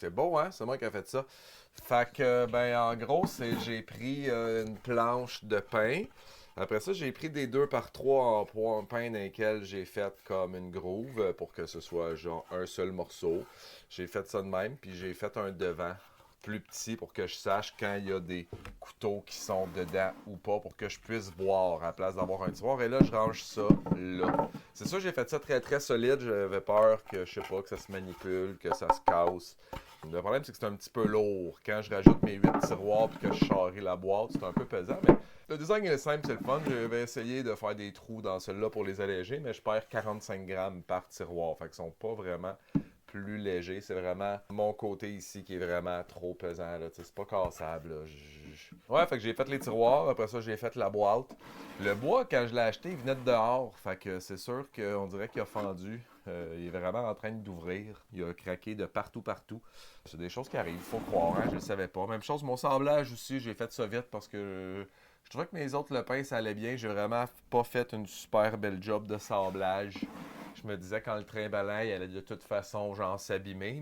C'est beau, hein? C'est moi qui ai fait ça. Fait que, ben, en gros, j'ai pris une planche de pain. Après ça, j'ai pris des 2 par 3 en pain dans lesquels j'ai fait comme une groove pour que ce soit genre un seul morceau. J'ai fait ça de même, puis j'ai fait un devant plus petit pour que je sache quand il y a des couteaux qui sont dedans ou pas pour que je puisse voir à la place d'avoir un tiroir. Et là, je range ça là. C'est sûr, j'ai fait ça très très solide. J'avais peur que, je sais pas, que ça se manipule, que ça se casse. Le problème, c'est que c'est un petit peu lourd. Quand je rajoute mes 8 tiroirs et que je charrie la boîte, c'est un peu pesant, mais le design est simple, c'est le fun. Je vais essayer de faire des trous dans celui-là pour les alléger, mais je perds 45 grammes par tiroir. Fait qu'ils sont pas vraiment plus légers. C'est vraiment mon côté ici qui est vraiment trop pesant. Là. C'est pas cassable. Là. Ouais, fait que j'ai fait les tiroirs. Après ça, j'ai fait la boîte. Le bois, quand je l'ai acheté, il venait de dehors. Fait que c'est sûr qu'on dirait qu'il a fendu. Il est vraiment en train d'ouvrir. Il a craqué de partout, partout. C'est des choses qui arrivent, faut croire, hein? Je le savais pas. Même chose, mon sablage aussi, j'ai fait ça vite parce que je trouvais que mes autres lepins, ça allait bien. J'ai vraiment pas fait une super belle job de sablage. Je me disais quand le trimballant, il allait de toute façon, genre, s'abîmer.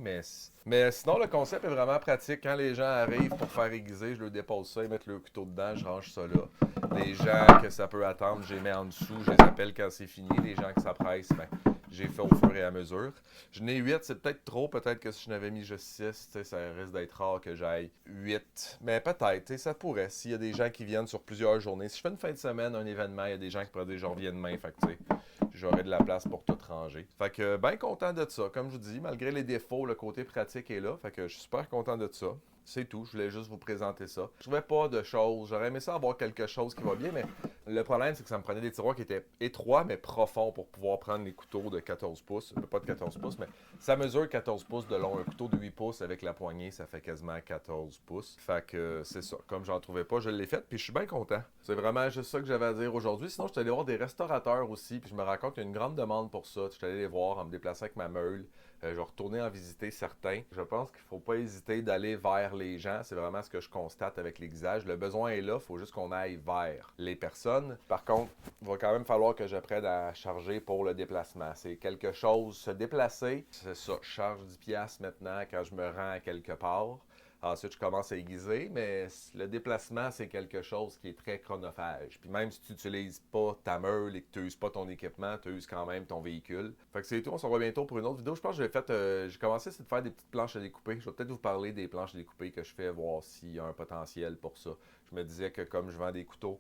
Mais sinon, le concept est vraiment pratique. Quand les gens arrivent pour faire aiguiser, je leur dépose ça, ils mettent le couteau dedans, je range ça là. Les gens que ça peut attendre, je les mets en dessous, je les appelle quand c'est fini. Les gens que ça presse, ben, j'ai fait au fur et à mesure. Je n'ai 8, c'est peut-être trop. Peut-être que si je n'avais mis juste 6, ça risque d'être rare que j'aille 8. Mais peut-être, ça pourrait. S'il y a des gens qui viennent sur plusieurs journées. Si je fais une fin de semaine, un événement, il y a des gens qui pourraient dire je reviens demain. Fait que, j'aurai de la place pour tout ranger. Fait que, bien content de ça. Comme je vous dis, malgré les défauts, le côté pratique est là. Fait que je suis super content de ça. C'est tout, je voulais juste vous présenter ça. Je trouvais pas de choses. J'aurais aimé ça avoir quelque chose qui va bien, mais le problème, c'est que ça me prenait des tiroirs qui étaient étroits, mais profonds pour pouvoir prendre les couteaux de 14 pouces. Pas de 14 pouces, mais ça mesure 14 pouces de long. Un couteau de 8 pouces avec la poignée, ça fait quasiment 14 pouces. Fait que c'est ça. Comme j'en trouvais pas, je l'ai fait, puis je suis bien content. C'est vraiment juste ça que j'avais à dire aujourd'hui. Sinon, je suis allé voir des restaurateurs aussi, puis je me rends compte qu'il y a une grande demande pour ça. Je suis allé les voir en me déplaçant avec ma meule. Je vais retourner en visiter certains. Je pense qu'il ne faut pas hésiter d'aller vers les gens. C'est vraiment ce que je constate avec l'aiguisage. Le besoin est là, il faut juste qu'on aille vers les personnes. Par contre, il va quand même falloir que j'apprenne à charger pour le déplacement. C'est quelque chose, se déplacer, c'est ça. Je charge 10$ maintenant quand je me rends à quelque part. Ensuite, je commence à aiguiser, mais le déplacement, c'est quelque chose qui est très chronophage. Puis même si tu n'utilises pas ta meule et que tu n'uses pas ton équipement, tu uses quand même ton véhicule. Fait que c'est tout, on se revoit bientôt pour une autre vidéo. Je pense que j'ai commencé à faire des petites planches à découper. Je vais peut-être vous parler des planches à découper que je fais, voir s'il y a un potentiel pour ça. Je me disais que comme je vends des couteaux,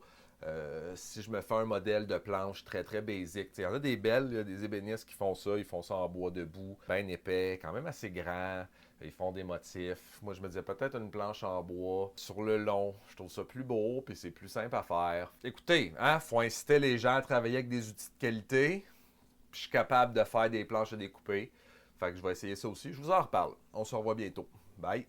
si je me fais un modèle de planche très très basique, il y en a des belles, il y a des ébénistes qui font ça, ils font ça en bois debout, bien épais, quand même assez grand. Ils font des motifs. Moi, je me disais peut-être une planche en bois sur le long. Je trouve ça plus beau, puis c'est plus simple à faire. Écoutez, faut inciter les gens à travailler avec des outils de qualité. Puis je suis capable de faire des planches à découper. Fait que je vais essayer ça aussi. Je vous en reparle. On se revoit bientôt. Bye!